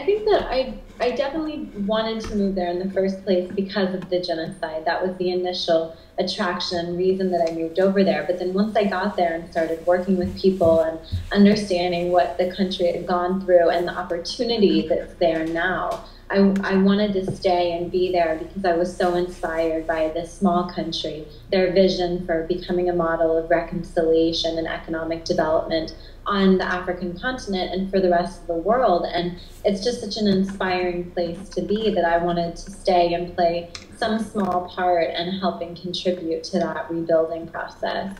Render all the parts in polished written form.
think that I definitely wanted to move there in the first place because of the genocide. That was the initial attraction, reason that I moved over there. But then once I got there and started working with people and understanding what the country had gone through and the opportunity that's there now, I wanted to stay and be there because I was so inspired by this small country, their vision for becoming a model of reconciliation and economic development on the African continent and for the rest of the world. And it's just such an inspiring place to be that I wanted to stay and play some small part in helping contribute to that rebuilding process.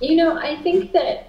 You know, I think that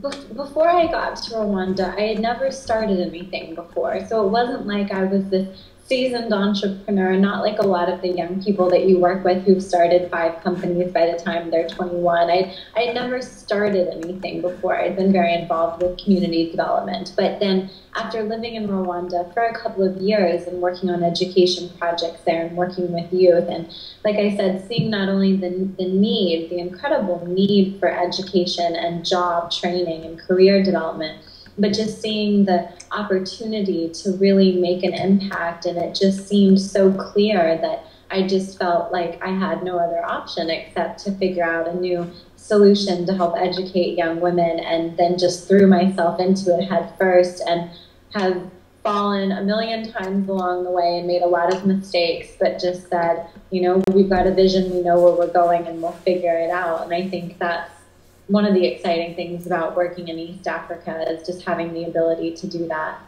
before I got to Rwanda, I had never started anything before. So it wasn't like I was this seasoned entrepreneur, not like a lot of the young people that you work with who've started 5 companies by the time they're 21. I had never started anything before. I'd been very involved with community development. But then after living in Rwanda for a couple of years and working on education projects there and working with youth, and like I said, seeing not only the need, the incredible need for education and job training and career development, but just seeing the opportunity to really make an impact. And it just seemed so clear that I just felt like I had no other option except to figure out a new solution to help educate young women, and then just threw myself into it head first and have fallen a million times along the way and made a lot of mistakes, but just said, you know, we've got a vision, we know where we're going, and we'll figure it out. And I think that's one of the exciting things about working in East Africa, is just having the ability to do that.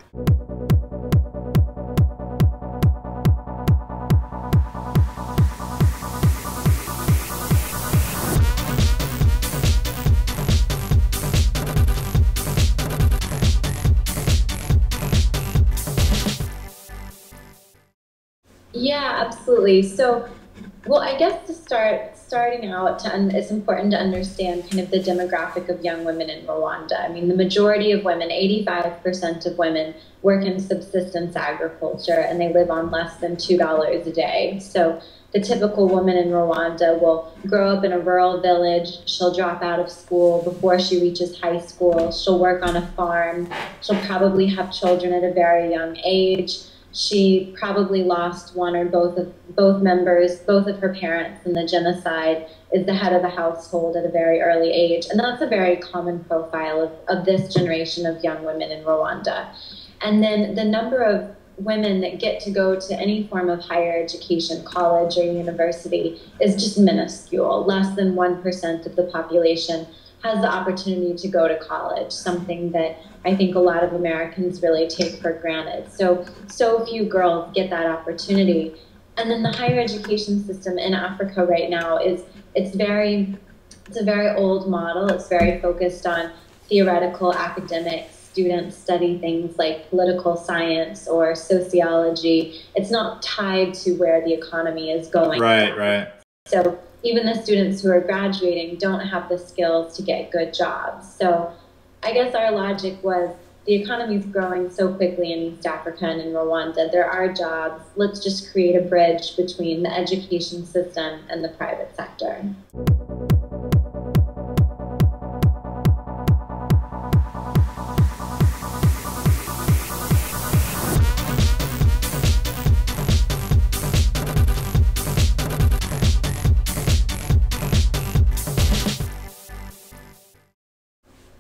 Yeah, absolutely. So, well, I guess to starting out, it's important to understand kind of the demographic of young women in Rwanda. I mean, the majority of women, 85% of women, work in subsistence agriculture, and they live on less than $2 a day. So the typical woman in Rwanda will grow up in a rural village. She'll drop out of school before she reaches high school. She'll work on a farm. She'll probably have children at a very young age. She probably lost one or both of her parents in the genocide, is the head of a household at a very early age. And that's a very common profile of this generation of young women in Rwanda. And then the number of women that get to go to any form of higher education, college or university, is just minuscule. Less than 1% of the population has the opportunity to go to college, something that I think a lot of Americans really take for granted. So few girls get that opportunity. And then the higher education system in Africa right now it's a very old model. It's very focused on theoretical academics. Students study things like political science or sociology. It's not tied to where the economy is going. Right. So even the students who are graduating don't have the skills to get good jobs. So I guess our logic was, the economy is growing so quickly in East Africa and in Rwanda. There are jobs. Let's just create a bridge between the education system and the private sector.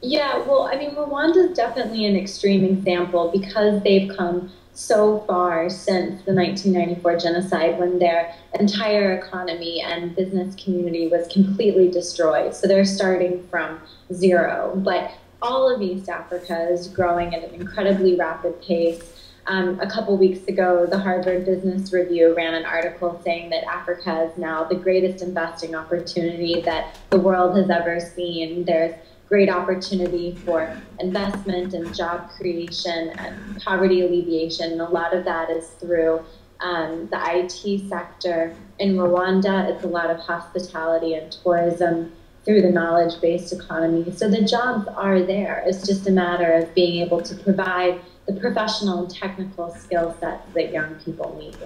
Yeah, well, I mean, Rwanda is definitely an extreme example because they've come so far since the 1994 genocide, when their entire economy and business community was completely destroyed. So they're starting from zero. But all of East Africa is growing at an incredibly rapid pace. A couple weeks ago, the Harvard Business Review ran an article saying that Africa is now the greatest investing opportunity that the world has ever seen. There's great opportunity for investment and job creation and poverty alleviation. And a lot of that is through the IT sector. In Rwanda, it's a lot of hospitality and tourism. through the knowledge-based economy. So the jobs are there. It's just a matter of being able to provide the professional and technical skill sets that young people need.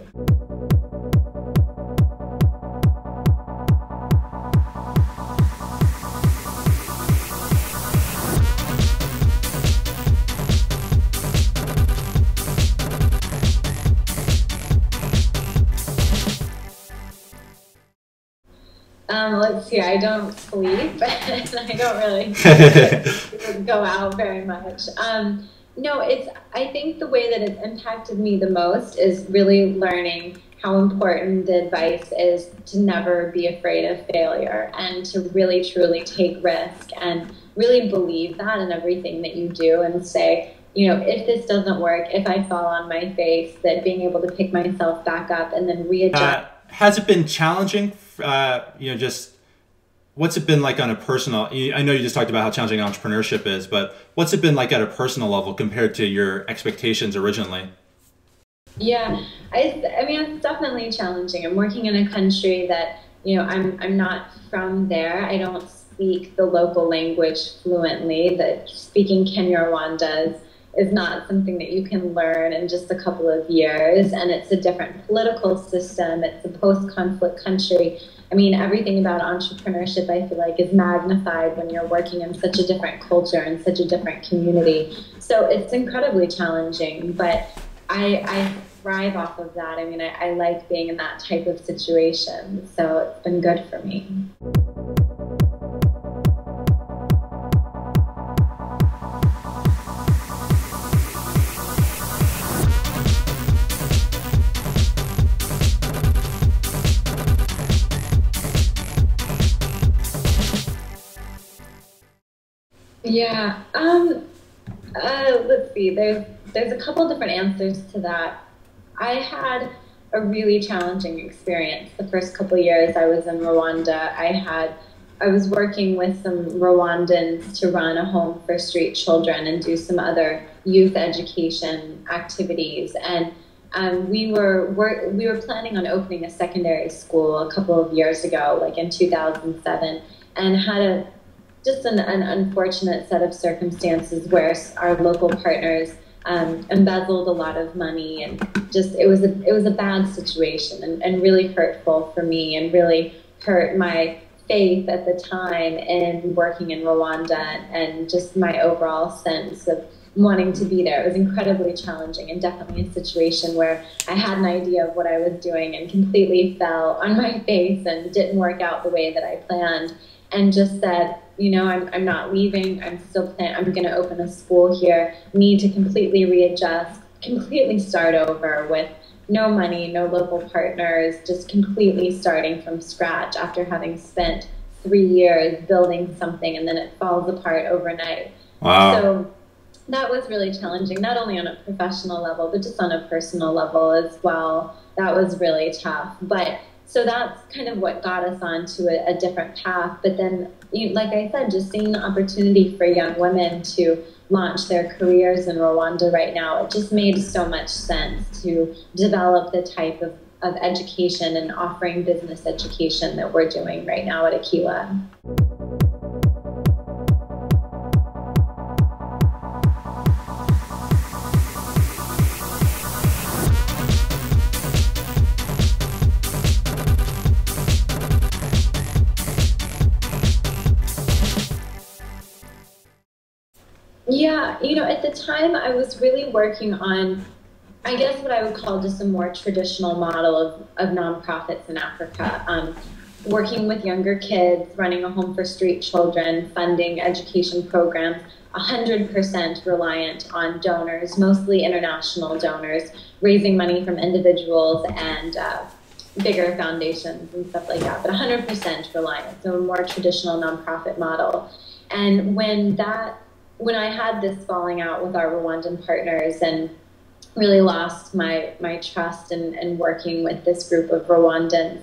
Let's see, I don't sleep, and I don't really go out very much. No, I think the way that it's impacted me the most is really learning how important the advice is to never be afraid of failure and to really, truly take risk and really believe that in everything that you do and say, you know, if this doesn't work, if I fall on my face, that being able to pick myself back up and then readjust. Has it been challenging? Just what's it been like on a personal, I know you just talked about how challenging entrepreneurship is, but what's it been like at a personal level compared to your expectations originally? Yeah, I mean, it's definitely challenging. I'm working in a country that, you know, I'm not from there. I don't speak the local language fluently. That speaking Kinyarwanda is not something that you can learn in just a couple of years. And it's a different political system. It's a post-conflict country. I mean, everything about entrepreneurship, I feel like, is magnified when you're working in such a different culture and such a different community. So it's incredibly challenging, but I thrive off of that. I mean, I like being in that type of situation. So it's been good for me. Yeah. Let's see. There's a couple different answers to that. I had a really challenging experience the first couple of years I was in Rwanda. I was working with some Rwandans to run a home for street children and do some other youth education activities. And we were planning on opening a secondary school a couple of years ago, like in 2007, and had just an unfortunate set of circumstances where our local partners embezzled a lot of money, and just it was a bad situation and really hurtful for me and really hurt my faith at the time in working in Rwanda and just my overall sense of wanting to be there. It was incredibly challenging and definitely a situation where I had an idea of what I was doing and completely fell on my face and didn't work out the way that I planned, and just said, you know, I'm not leaving. I'm going to open a school here. Need to completely readjust, completely start over with no money, no local partners, just completely starting from scratch after having spent 3 years building something, and then it falls apart overnight. Wow. So that was really challenging, not only on a professional level, but just on a personal level as well. That was really tough. But so that's kind of what got us onto a different path. But then, like I said, just seeing the opportunity for young women to launch their careers in Rwanda right now, it just made so much sense to develop the type of education and offering business education that we're doing right now at Aquila. Yeah, you know, at the time I was really working on, I guess, what I would call just a more traditional model of nonprofits in Africa. Working with younger kids, running a home for street children, funding education programs, 100% reliant on donors, mostly international donors, raising money from individuals and bigger foundations and stuff like that, but 100% reliant, so a more traditional nonprofit model. And when I had this falling out with our Rwandan partners and really lost my trust in working with this group of Rwandans,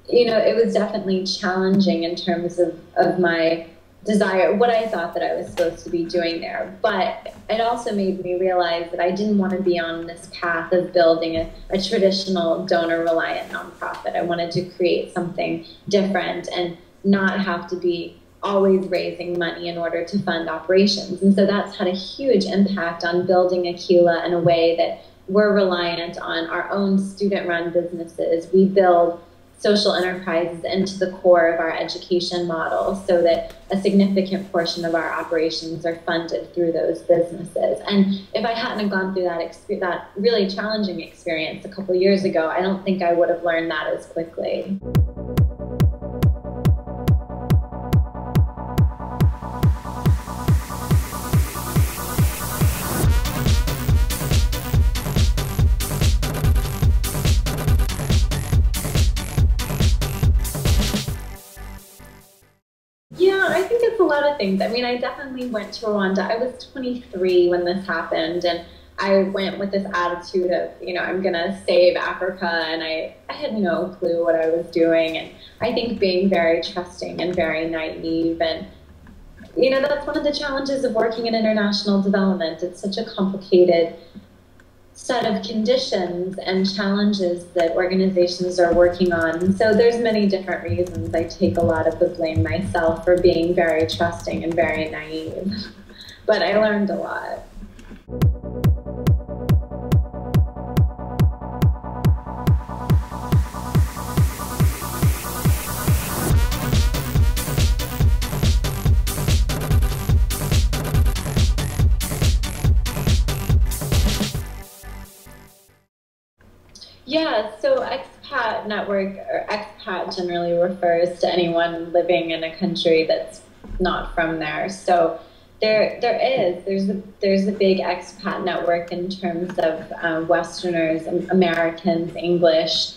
you know, it was definitely challenging in terms of my desire, what I thought that I was supposed to be doing there. But it also made me realize that I didn't want to be on this path of building a traditional donor-reliant nonprofit. I wanted to create something different and not have to be always raising money in order to fund operations. And so that's had a huge impact on building Aquila in a way that we're reliant on our own student-run businesses. We build social enterprises into the core of our education model so that a significant portion of our operations are funded through those businesses. And if I hadn't gone through that really challenging experience a couple years ago, I don't think I would have learned that as quickly. Yeah, I think it's a lot of things. I mean, I definitely went to Rwanda. I was 23 when this happened, and I went with this attitude of, I'm going to save Africa, and I had no clue what I was doing. And I think being very trusting and very naive, and, that's one of the challenges of working in international development. It's such a complicated set of conditions and challenges that organizations are working on. And so there's many different reasons. I take a lot of the blame myself for being very trusting and very naive, but I learned a lot. Yeah, so expat network, or expat generally refers to anyone living in a country that's not from there. So there's a big expat network in terms of Westerners, Americans, English,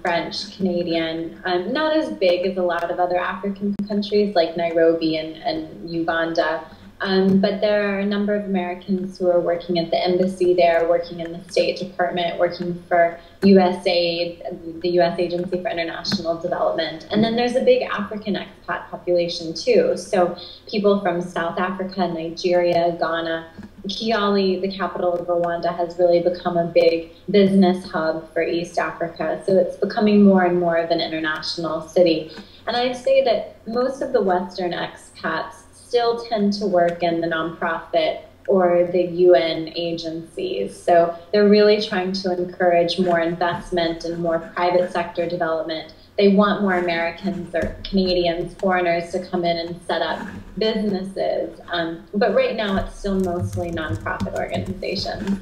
French, Canadian. Not as big as a lot of other African countries like Nairobi and Uganda. But there are a number of Americans who are working at the embassy there, working in the State Department, working for USAID, the U.S. Agency for International Development. And then there's a big African expat population too. So people from South Africa, Nigeria, Ghana. Kigali, the capital of Rwanda, has really become a big business hub for East Africa. So it's becoming more and more of an international city. And I'd say that most of the Western expats still tend to work in the nonprofit or the UN agencies. So they're really trying to encourage more investment and more private sector development. They want more Americans or Canadians, foreigners to come in and set up businesses. But right now it's still mostly nonprofit organizations.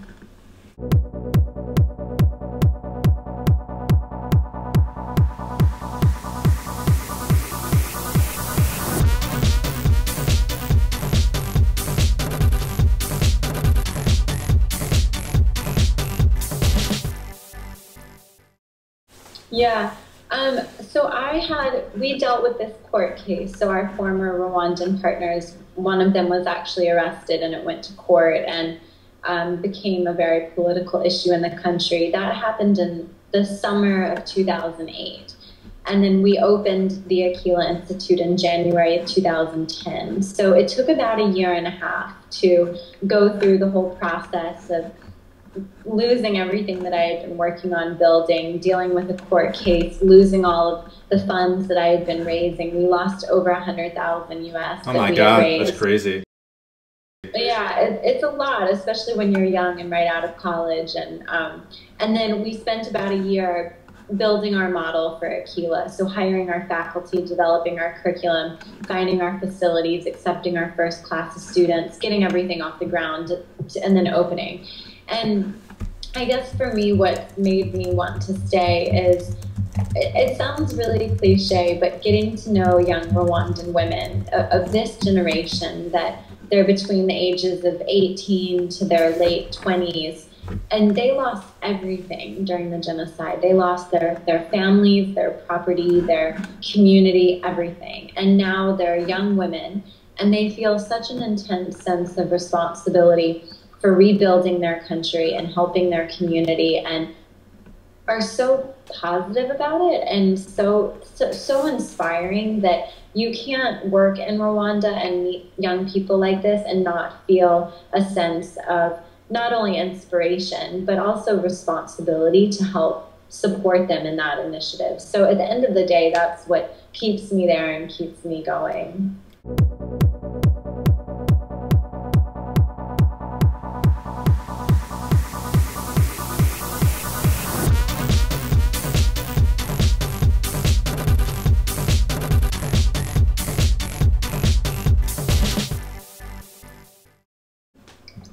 Yeah, so we dealt with this court case. So our former Rwandan partners, one of them was actually arrested and it went to court and became a very political issue in the country. That happened in the summer of 2008. And then we opened the Aquila Institute in January of 2010. So it took about a year and a half to go through the whole process of losing everything that I had been working on building, dealing with a court case, losing all of the funds that I had been raising. We lost over 100,000 US. Oh my God, that's crazy. But yeah, it's a lot, especially when you're young and right out of college. And then we spent about a year building our model for Aquila. So hiring our faculty, developing our curriculum, finding our facilities, accepting our first class of students, getting everything off the ground, and then opening. And I guess for me, what made me want to stay is, it sounds really cliche, but getting to know young Rwandan women of this generation, that they're between the ages of 18 to their late 20s, and they lost everything during the genocide. They lost their families, their property, their community, everything. And now they're young women, and they feel such an intense sense of responsibility for rebuilding their country and helping their community, and are so positive about it and so inspiring that you can't work in Rwanda and meet young people like this and not feel a sense of not only inspiration, but also responsibility to help support them in that initiative. So at the end of the day, that's what keeps me there and keeps me going.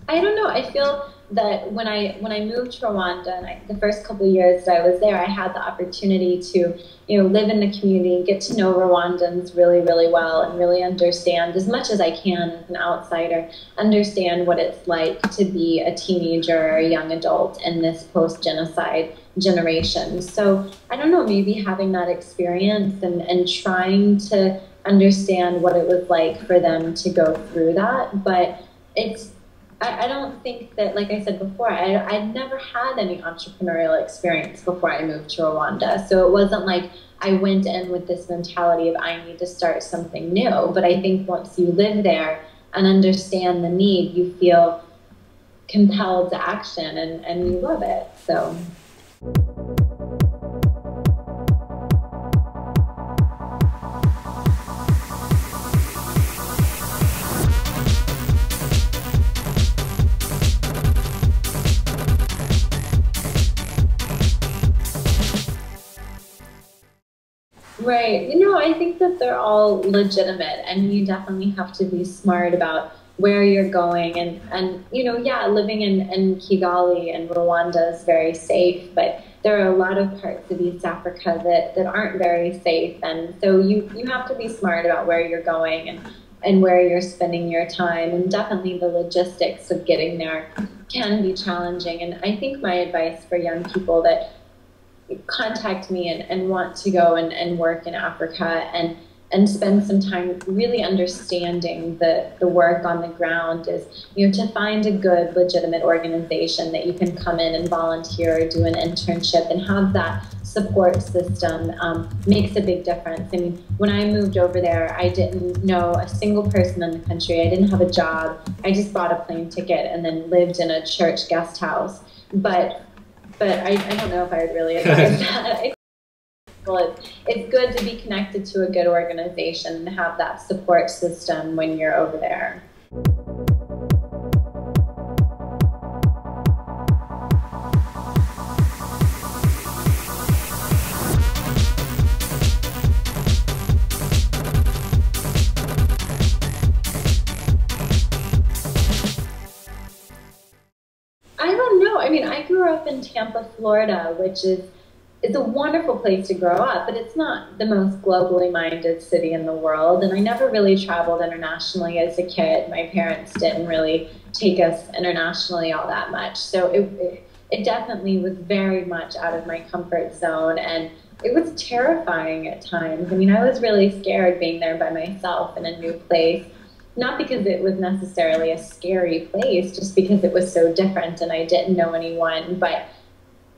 I don't know. I feel that when I moved to Rwanda, and the first couple of years that I was there, I had the opportunity to, live in the community and get to know Rwandans really, really well, and really understand as much as I can as an outsider, understand what it's like to be a teenager or a young adult in this post-genocide generation. So I don't know, maybe having that experience and trying to understand what it was like for them to go through that, but I don't think that, like I said before, I'd never had any entrepreneurial experience before I moved to Rwanda. So it wasn't like I went in with this mentality of I need to start something new. But I think once you live there and understand the need, you feel compelled to action and you love it. So. Right. I think that they're all legitimate, and you definitely have to be smart about where you're going. And living in Kigali and Rwanda is very safe, but there are a lot of parts of East Africa that aren't very safe. And so you have to be smart about where you're going and where you're spending your time. And definitely the logistics of getting there can be challenging. And I think my advice for young people that contact me and want to go and work in Africa and spend some time really understanding the work on the ground is, to find a good, legitimate organization that you can come in and volunteer or do an internship and have that support system makes a big difference. I mean, when I moved over there, I didn't know a single person in the country. I didn't have a job. I just bought a plane ticket and then lived in a church guest house. But I don't know if I would really advise that. Well, it's good to be connected to a good organization and have that support system when you're over there. I don't know. I mean, I grew up in Tampa, Florida, which is a wonderful place to grow up, but it's not the most globally minded city in the world. And I never really traveled internationally as a kid. My parents didn't really take us internationally all that much. So it definitely was very much out of my comfort zone. And it was terrifying at times. I mean, I was really scared being there by myself in a new place. Not because it was necessarily a scary place, just because it was so different and I didn't know anyone. But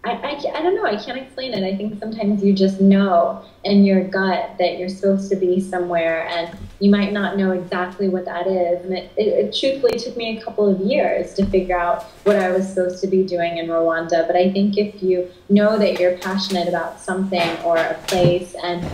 I don't know, I can't explain it. I think sometimes you just know in your gut that you're supposed to be somewhere and you might not know exactly what that is. And it truthfully took me a couple of years to figure out what I was supposed to be doing in Rwanda. But I think if you know that you're passionate about something or a place and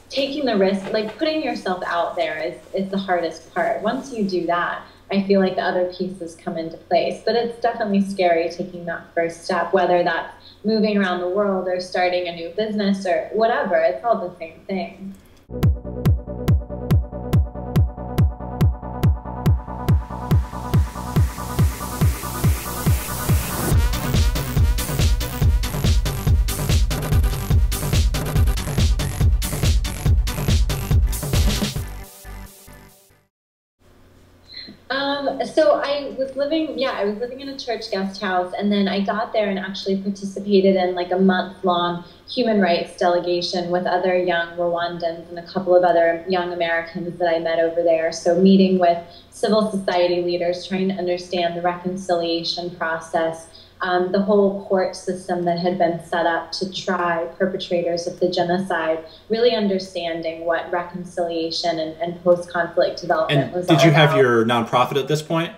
taking the risk, like putting yourself out there is the hardest part. Once you do that, I feel like the other pieces come into place. But it's definitely scary taking that first step, whether that's moving around the world or starting a new business or whatever. It's all the same thing. So I was living in a church guest house, and then I got there and actually participated in like a month-long human rights delegation with other young Rwandans and a couple of other young Americans that I met over there. So meeting with civil society leaders, trying to understand the reconciliation process, the whole court system that had been set up to try perpetrators of the genocide, really understanding what reconciliation and post-conflict development was all about. Did you have your nonprofit at this point?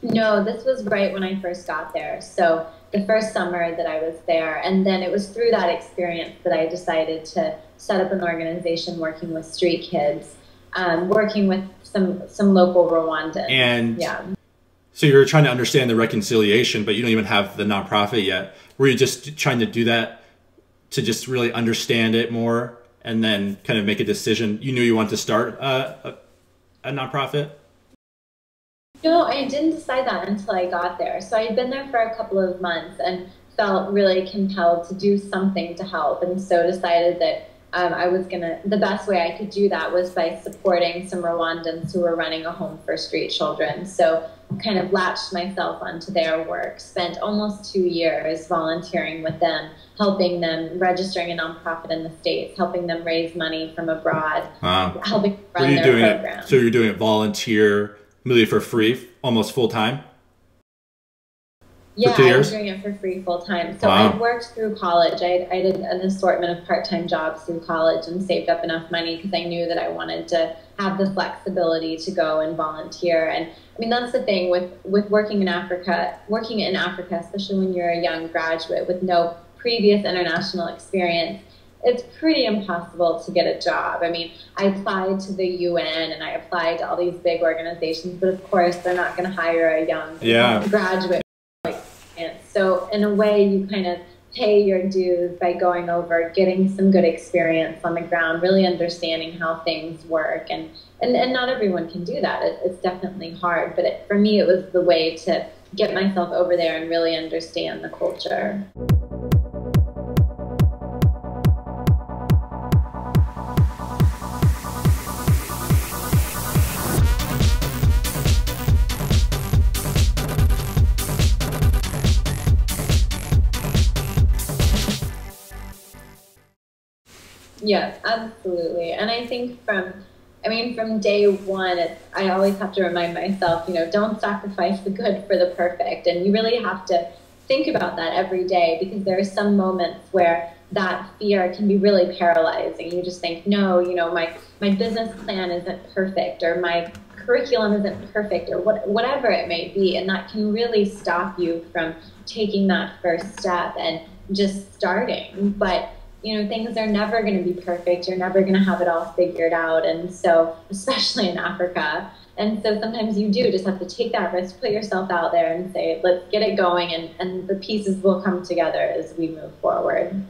No, this was right when I first got there. So the first summer that I was there, and then it was through that experience that I decided to set up an organization working with street kids, working with some local Rwandans. And yeah. So you're trying to understand the reconciliation, but you don't even have the nonprofit yet. Were you just trying to do that to just really understand it more and then kind of make a decision? You knew you wanted to start a nonprofit? No, I didn't decide that until I got there. So I had been there for a couple of months and felt really compelled to do something to help, and so decided that the best way I could do that was by supporting some Rwandans who were running a home for street children. So kind of latched myself onto their work, spent almost 2 years volunteering with them, helping them, registering a nonprofit in the States, helping them raise money from abroad, helping run their program. So you're doing it volunteer, really for free, almost full time? Yeah, I was doing it for free full time. So I worked through college. I did an assortment of part-time jobs through college and saved up enough money because I knew that I wanted to have the flexibility to go and volunteer. And I mean, that's the thing with working in Africa, especially when you're a young graduate with no previous international experience, it's pretty impossible to get a job. I mean, I applied to the UN and I applied to all these big organizations, but of course they're not going to hire a young graduate. And so in a way, you kind of pay your dues by going over, getting some good experience on the ground, really understanding how things work. And not everyone can do that. It's definitely hard. But for me, it was the way to get myself over there and really understand the culture. Yeah, absolutely. And I think from day one, I always have to remind myself, don't sacrifice the good for the perfect. And you really have to think about that every day, because there are some moments where that fear can be really paralyzing. You just think, no, my business plan isn't perfect, or my curriculum isn't perfect, or whatever it may be. And that can really stop you from taking that first step and just starting. But things are never going to be perfect. You're never going to have it all figured out. And so, especially in Africa. And so sometimes you do just have to take that risk, put yourself out there and say, let's get it going. And the pieces will come together as we move forward.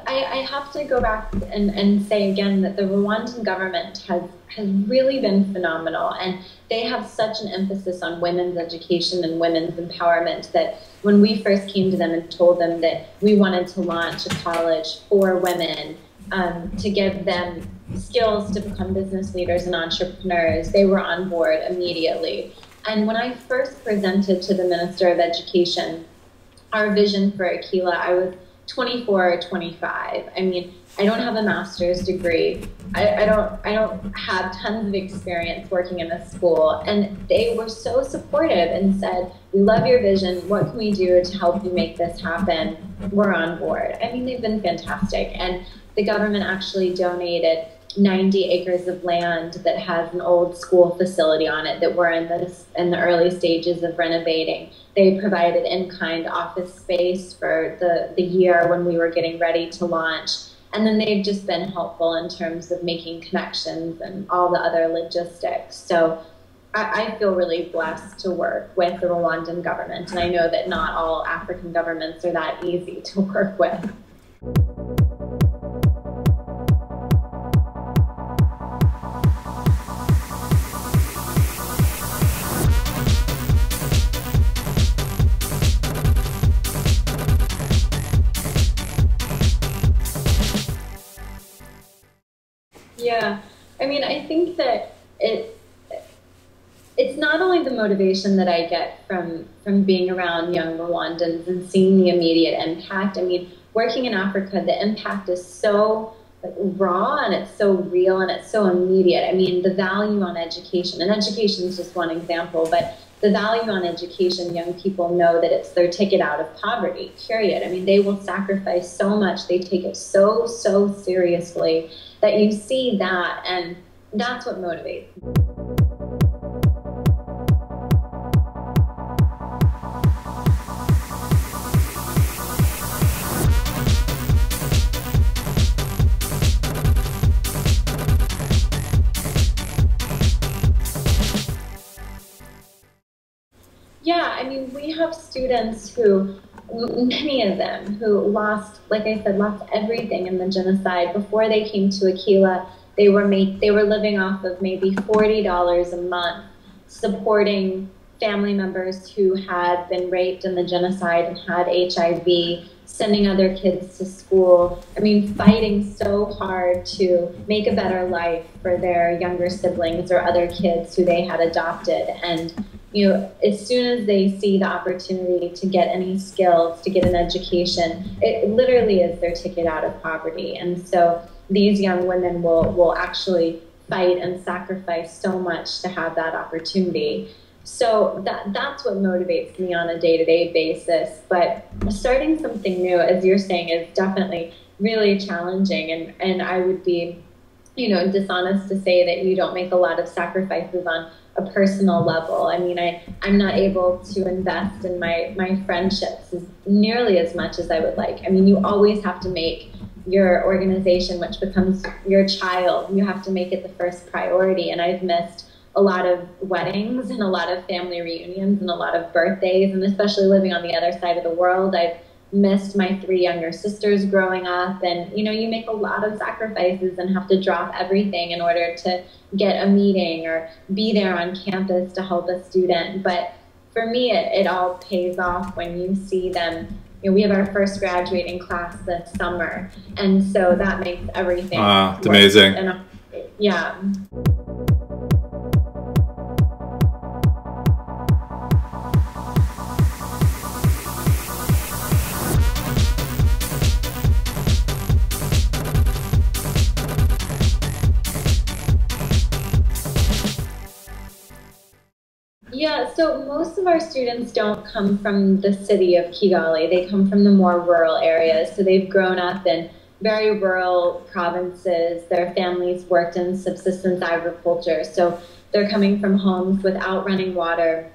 I have to go back and say again that the Rwandan government has really been phenomenal, and they have such an emphasis on women's education and women's empowerment that when we first came to them and told them that we wanted to launch a college for women to give them skills to become business leaders and entrepreneurs, they were on board immediately. And when I first presented to the Minister of Education our vision for Aquila, I was 24 or 25. I mean, I don't have a master's degree. I don't have tons of experience working in a school. And they were so supportive and said, we love your vision. What can we do to help you make this happen? We're on board. I mean, they've been fantastic. And the government actually donated 90 acres of land that has an old school facility on it that we're in the early stages of renovating. They provided in-kind office space for the year when we were getting ready to launch. And then they've just been helpful in terms of making connections and all the other logistics. So I feel really blessed to work with the Rwandan government. And I know that not all African governments are that easy to work with. Yeah, I mean, I think that it's not only the motivation that I get from being around young Rwandans and seeing the immediate impact. I mean, working in Africa, the impact is so like raw, and it's so real, and it's so immediate. I mean, the value on education, and education is just one example, but the value on education, young people know that it's their ticket out of poverty, period. I mean, they will sacrifice so much. They take it so, so seriously that you see that, and that's what motivates me. Yeah, I mean, we have students who, many of them, who lost, like I said, lost everything in the genocide. Before they came to Aquila, they were living off of maybe $40 a month, supporting family members who had been raped in the genocide and had HIV, sending other kids to school. I mean, fighting so hard to make a better life for their younger siblings or other kids who they had adopted. And you know, as soon as they see the opportunity to get any skills, to get an education, it literally is their ticket out of poverty. And so these young women will actually fight and sacrifice so much to have that opportunity. So that's what motivates me on a day-to-day basis. But starting something new, as you're saying, is definitely really challenging. And I would be, you know, dishonest to say that you don't make a lot of sacrifices on a personal level. I mean, I'm not able to invest in my friendships nearly as much as I would like. I mean, you always have to make your organization, which becomes your child, you have to make it the first priority. And I've missed a lot of weddings and a lot of family reunions and a lot of birthdays, and especially living on the other side of the world, I've missed my 3 younger sisters growing up. And you know, you make a lot of sacrifices and have to drop everything in order to get a meeting or be there on campus to help a student. But for me, it all pays off when you see them. You know, we have our first graduating class this summer, and so that makes everything it's amazing. And, yeah. Yeah, so most of our students don't come from the city of Kigali. They come from the more rural areas. So they've grown up in very rural provinces. Their families worked in subsistence agriculture. So they're coming from homes without running water,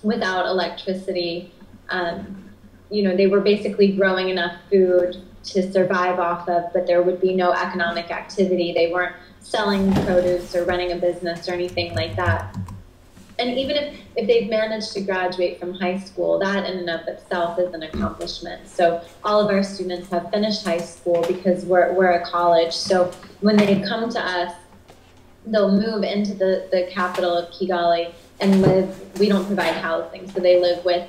without electricity. You know, they were basically growing enough food to survive off of, but there would be no economic activity. They weren't selling produce or running a business or anything like that. And even if they've managed to graduate from high school, that in and of itself is an accomplishment. So all of our students have finished high school because we're a college. So when they come to us, they'll move into the capital of Kigali and live. We don't provide housing, so they live with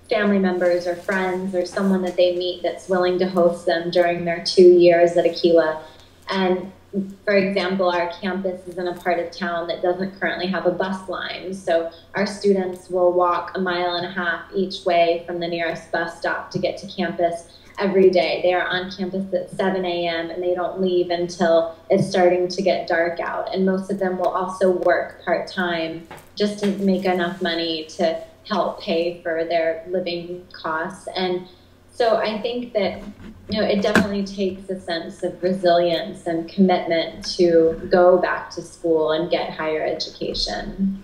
family members or friends or someone that they meet that's willing to host them during their 2 years at Aquila. And for example, our campus is in a part of town that doesn't currently have a bus line. So our students will walk 1.5 miles each way from the nearest bus stop to get to campus every day. They are on campus at 7 a.m. and they don't leave until it's starting to get dark out. And most of them will also work part-time just to make enough money to help pay for their living costs. And so I think that, you know, it definitely takes a sense of resilience and commitment to go back to school and get higher education.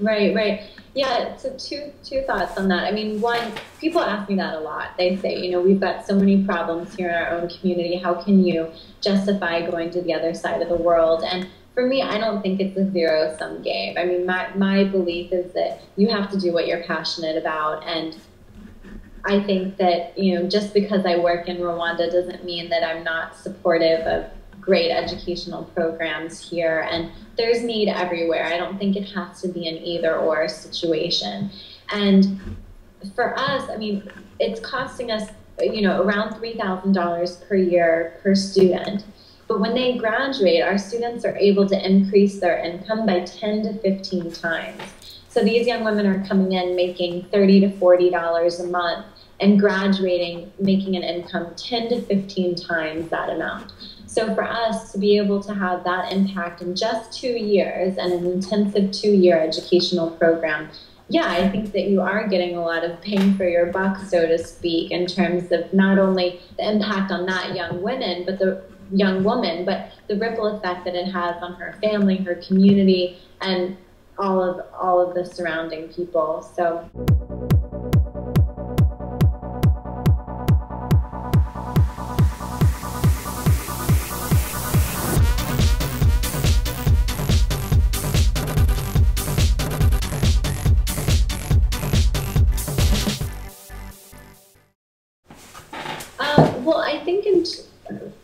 Right. Yeah, so two thoughts on that. I mean, one, people ask me that a lot. They say, you know, we've got so many problems here in our own community. How can you justify going to the other side of the world? And for me, I don't think it's a zero-sum game. I mean, my belief is that you have to do what you're passionate about. And I think that, you know, just because I work in Rwanda doesn't mean that I'm not supportive of great educational programs here, and there's need everywhere. I don't think it has to be an either-or situation. And for us, I mean, it's costing us around $3,000 per year per student. But when they graduate, our students are able to increase their income by 10 to 15 times. So these young women are coming in making $30 to $40 a month and graduating, making an income 10 to 15 times that amount. So for us to be able to have that impact in just 2 years and an intensive 2-year educational program, yeah, I think that you are getting a lot of bang for your buck, so to speak, in terms of not only the impact on that young woman, but the ripple effect that it has on her family, her community, and all of the surrounding people. So. Well, I think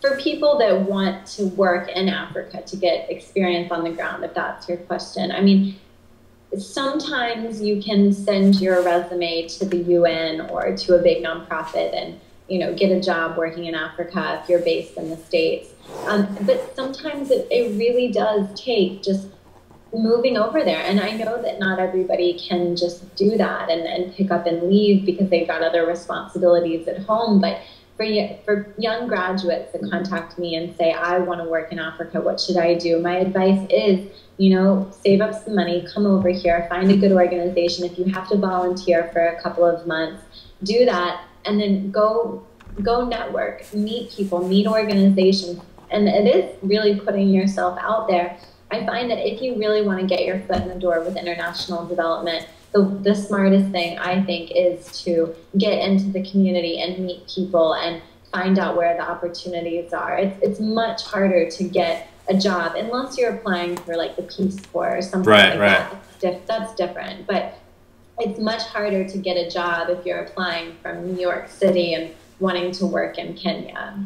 for people that want to work in Africa to get experience on the ground, if that's your question, I mean, sometimes you can send your resume to the UN or to a big nonprofit and, get a job working in Africa if you're based in the States. But sometimes it really does take just moving over there. And I know that not everybody can just do that and pick up and leave because they've got other responsibilities at home. But for young graduates that contact me and say, I want to work in Africa, what should I do? My advice is, save up some money, come over here, find a good organization. If you have to volunteer for a couple of months, do that, and then go network, meet people, meet organizations. And it is really putting yourself out there. I find that if you really want to get your foot in the door with international development, the smartest thing, I think, is to get into the community and meet people and find out where the opportunities are. It's much harder to get a job unless you're applying for like the Peace Corps or something like that. That's different. But it's much harder to get a job if you're applying from New York City and wanting to work in Kenya.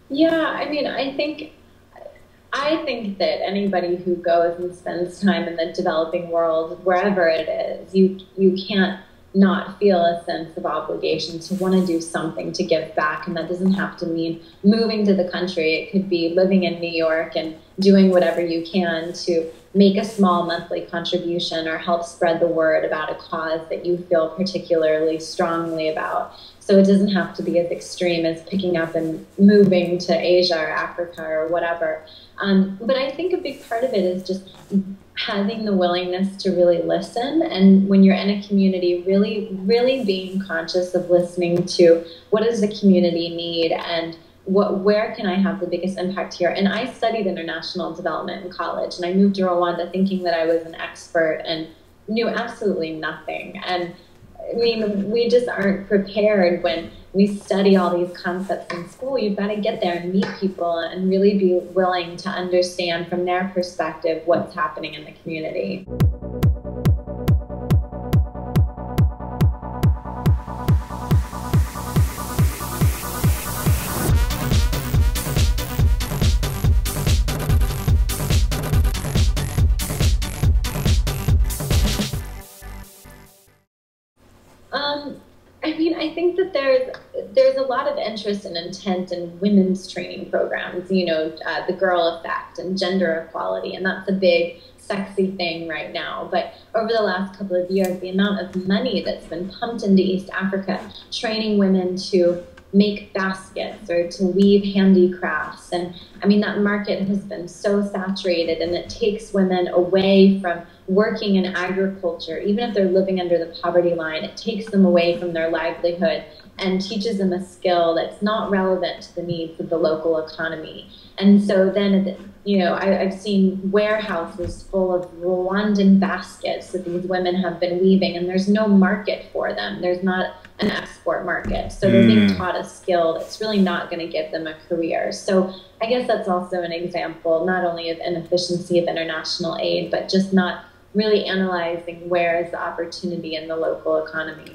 Yeah, I mean, I think that anybody who goes and spends time in the developing world, wherever it is, you can't not feel a sense of obligation to want to do something to give back. And that doesn't have to mean moving to the country. It could be living in New York and doing whatever you can to make a small monthly contribution or help spread the word about a cause that you feel particularly strongly about. So it doesn't have to be as extreme as picking up and moving to Asia or Africa or whatever. But I think a big part of it is just having the willingness to really listen. And when you're in a community, really, really being conscious of listening to what does the community need and where can I have the biggest impact here? And I studied international development in college, and I moved to Rwanda thinking that I was an expert and knew absolutely nothing. And I mean, we just aren't prepared when we study all these concepts in school. You've got to get there and meet people and really be willing to understand from their perspective what's happening in the community. I think that there's a lot of interest and intent in women's training programs, the Girl Effect and gender equality, and that's a big, sexy thing right now. But over the last couple of years, the amount of money that's been pumped into East Africa, training women to make baskets or to weave handicrafts. And I mean, that market has been so saturated, and it takes women away from working in agriculture. Even if they're living under the poverty line, it takes them away from their livelihood and teaches them a skill that's not relevant to the needs of the local economy. And so then, I've seen warehouses full of Rwandan baskets that these women have been weaving, and there's no market for them. There's not an export market. So they're being taught a skill that's really not going to give them a career. So I guess that's also an example, not only of inefficiency of international aid, but just not really analyzing where is the opportunity in the local economy.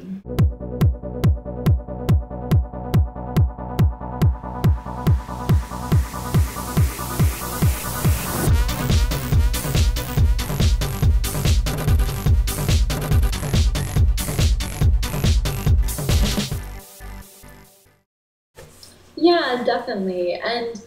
Yeah, definitely. And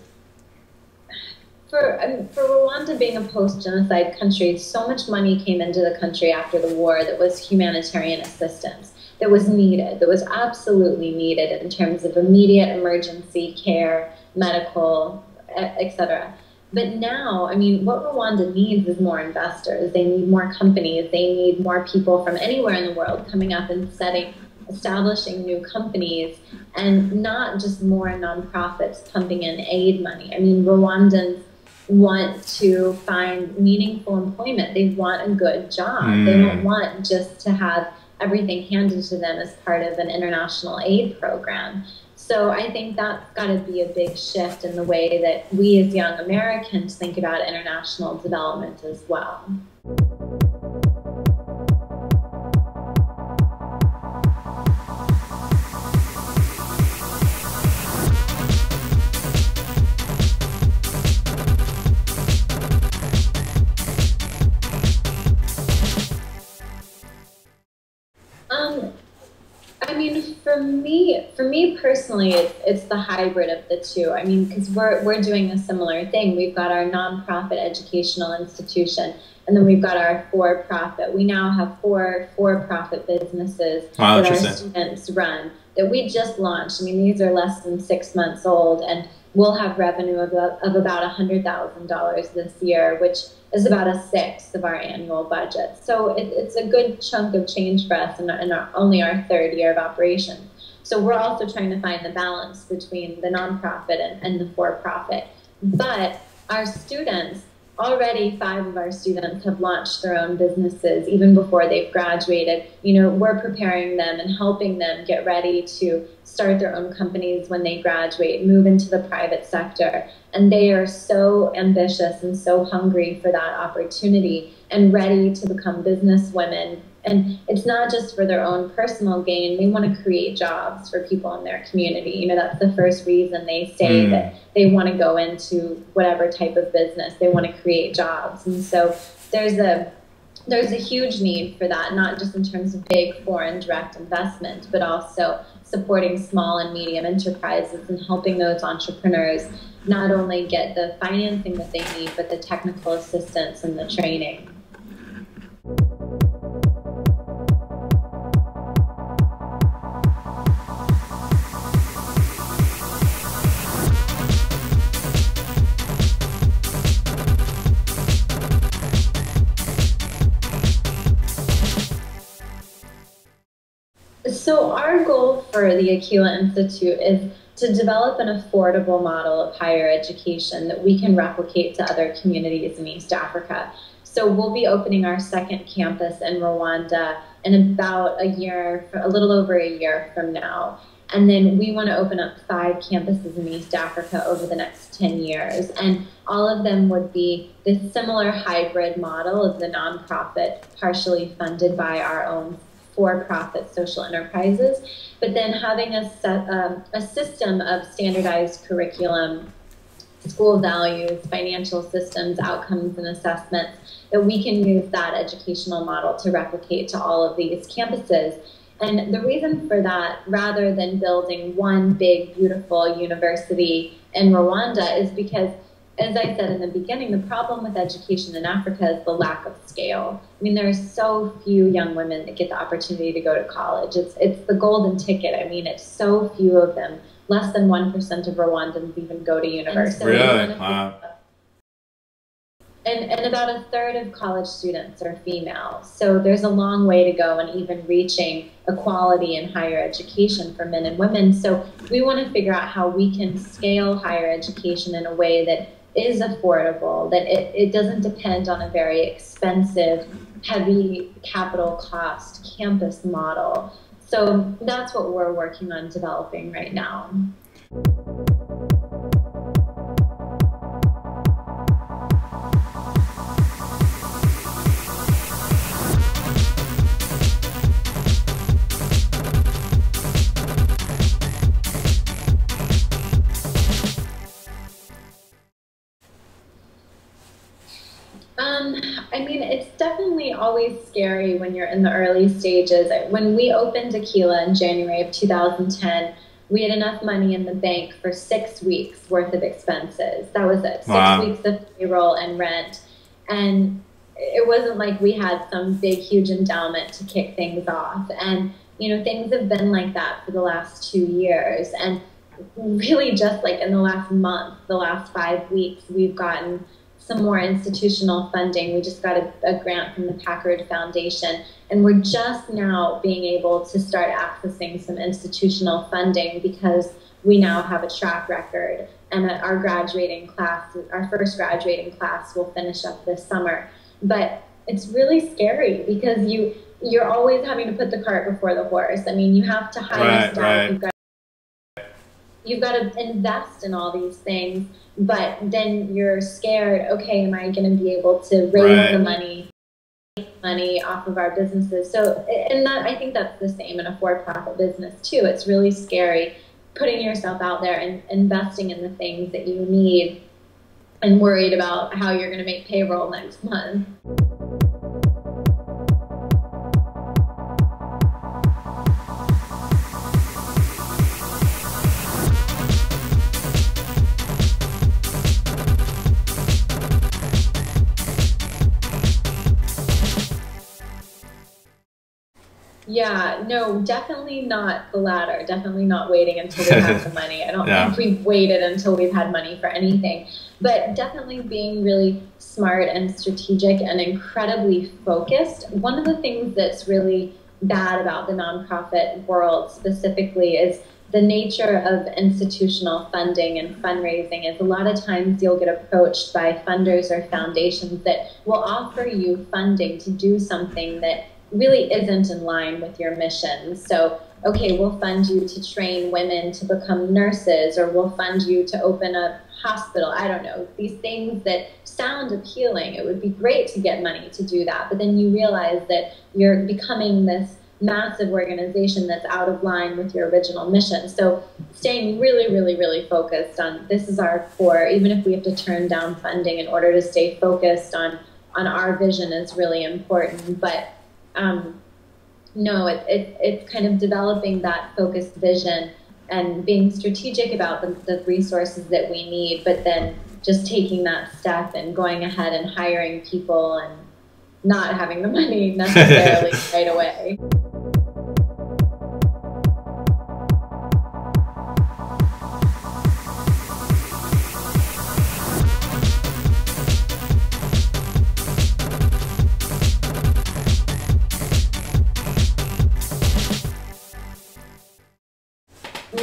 for Rwanda being a post-genocide country, so much money came into the country after the war that was humanitarian assistance, that was needed, that was absolutely needed in terms of immediate emergency care, medical, etc. But now, I mean, what Rwanda needs is more investors. They need more companies. They need more people from anywhere in the world coming up and establishing new companies, and not just more nonprofits pumping in aid money. I mean, Rwandans want to find meaningful employment. They want a good job. They don't want just to have everything handed to them as part of an international aid program. So I think that's got to be a big shift in the way that we as young Americans think about international development as well. I mean, for me personally, it's the hybrid of the two. I mean, because we're doing a similar thing. We've got our nonprofit educational institution, and then we've got our for-profit. We now have four for-profit businesses that our students run that we just launched. I mean, these are less than 6 months old, and we'll have revenue of about $100,000 this year, which is about a sixth of our annual budget. So it's a good chunk of change for us in only our third year of operation. So we're also trying to find the balance between the nonprofit and the for-profit. But our students, already 5 of our students have launched their own businesses even before they've graduated. You know, we're preparing them and helping them get ready to start their own companies when they graduate, move into the private sector. And they are so ambitious and so hungry for that opportunity and ready to become business women. And it's not just for their own personal gain. They want to create jobs for people in their community. You know, that's the first reason they say that they want to go into whatever type of business. They want to create jobs. And so there's a huge need for that, not just in terms of big foreign direct investment, but also supporting small and medium enterprises and helping those entrepreneurs not only get the financing that they need, but the technical assistance and the training. So our goal for the Aquila Institute is to develop an affordable model of higher education that we can replicate to other communities in East Africa. So we'll be opening our second campus in Rwanda in about a little over a year from now. And then we want to open up 5 campuses in East Africa over the next 10 years. And all of them would be this similar hybrid model of the nonprofit, partially funded by our own for-profit social enterprises, but then having a system of standardized curriculum, school values, financial systems, outcomes, and assessments that we can use that educational model to replicate to all of these campuses. And the reason for that, rather than building one big, beautiful university in Rwanda, is because, as I said in the beginning, the problem with education in Africa is the lack of scale. I mean, there are so few young women that get the opportunity to go to college. It's the golden ticket. I mean, it's so few of them. Less than 1% of Rwandans even go to university. Really? Wow. And about a third of college students are female. So there's a long way to go in even reaching equality in higher education for men and women. So we want to figure out how we can scale higher education in a way that is affordable, that it doesn't depend on a very expensive, heavy capital cost campus model. So that's what we're working on developing right now. it's definitely always scary when you're in the early stages. When we opened Aquila in January of 2010, we had enough money in the bank for 6 weeks worth of expenses. That was it. Wow. 6 weeks of payroll and rent. And it wasn't like we had some big, huge endowment to kick things off. And, things have been like that for the last 2 years. And really just like in the last month, the last 5 weeks, we've gotten some more institutional funding. We just got a grant from the Packard Foundation, and we're just now being able to start accessing some institutional funding because we now have a track record, and our graduating class, our first graduating class, will finish up this summer. But it's really scary because you're always having to put the cart before the horse. I mean, you have to hire staff. You've got to invest in all these things, but then you're scared, okay, am I going to be able to raise the money, make money off of our businesses? So, and I think that's the same in a for-profit business too. It's really scary putting yourself out there and investing in the things that you need and worried about how you're going to make payroll next month. Yeah, no, definitely not the latter. Definitely not waiting until we have the money. I don't think we've waited until we've had money for anything. But definitely being really smart and strategic and incredibly focused. One of the things that's really bad about the nonprofit world specifically is the nature of institutional funding and fundraising is a lot of times you'll get approached by funders or foundations that will offer you funding to do something that really isn't in line with your mission. So, okay, we'll fund you to train women to become nurses, or we'll fund you to open a hospital. I don't know, these things that sound appealing. It would be great to get money to do that, but then you realize that you're becoming this massive organization that's out of line with your original mission. So staying really, really, really focused on this is our core, even if we have to turn down funding in order to stay focused on our vision is really important. But no, it's kind of developing that focused vision and being strategic about the resources that we need, but then just taking that step and going ahead and hiring people and not having the money necessarily right away.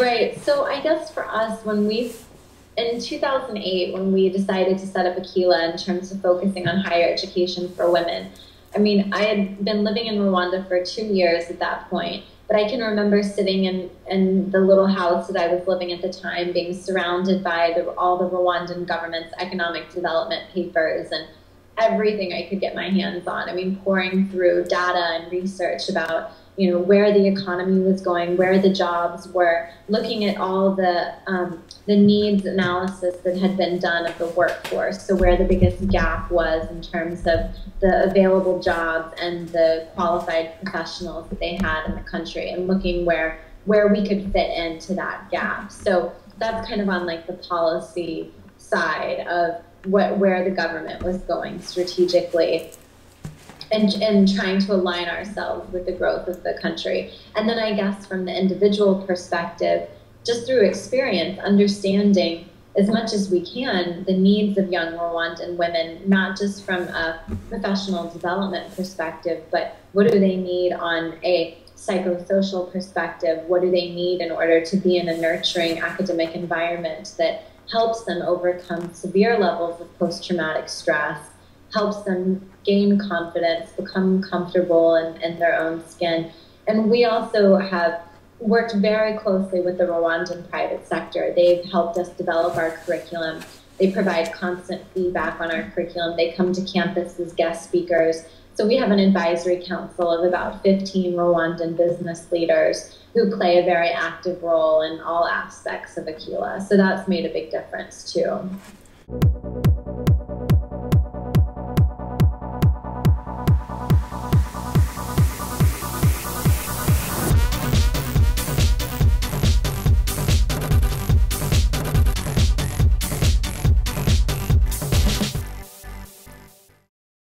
Right. So I guess for us, in 2008, when we decided to set up Aquila in terms of focusing on higher education for women, I mean, I had been living in Rwanda for 2 years at that point, but I can remember sitting in the little house that I was living at the time, being surrounded by all the Rwandan government's economic development papers and everything I could get my hands on. I mean, pouring through data and research about where the economy was going, where the jobs were, looking at all the needs analysis that had been done of the workforce, so where the biggest gap was in terms of the available jobs and the qualified professionals that they had in the country, and looking where we could fit into that gap. So that's kind of on like the policy side of where the government was going strategically. And trying to align ourselves with the growth of the country. And then I guess from the individual perspective, just through experience, understanding as much as we can the needs of young Rwandan women, not just from a professional development perspective, but what do they need on a psychosocial perspective? What do they need in order to be in a nurturing academic environment that helps them overcome severe levels of post-traumatic stress, helps them gain confidence, become comfortable in their own skin. And we also have worked very closely with the Rwandan private sector. They've helped us develop our curriculum. They provide constant feedback on our curriculum. They come to campus as guest speakers. So we have an advisory council of about 15 Rwandan business leaders who play a very active role in all aspects of Aquila. So that's made a big difference too.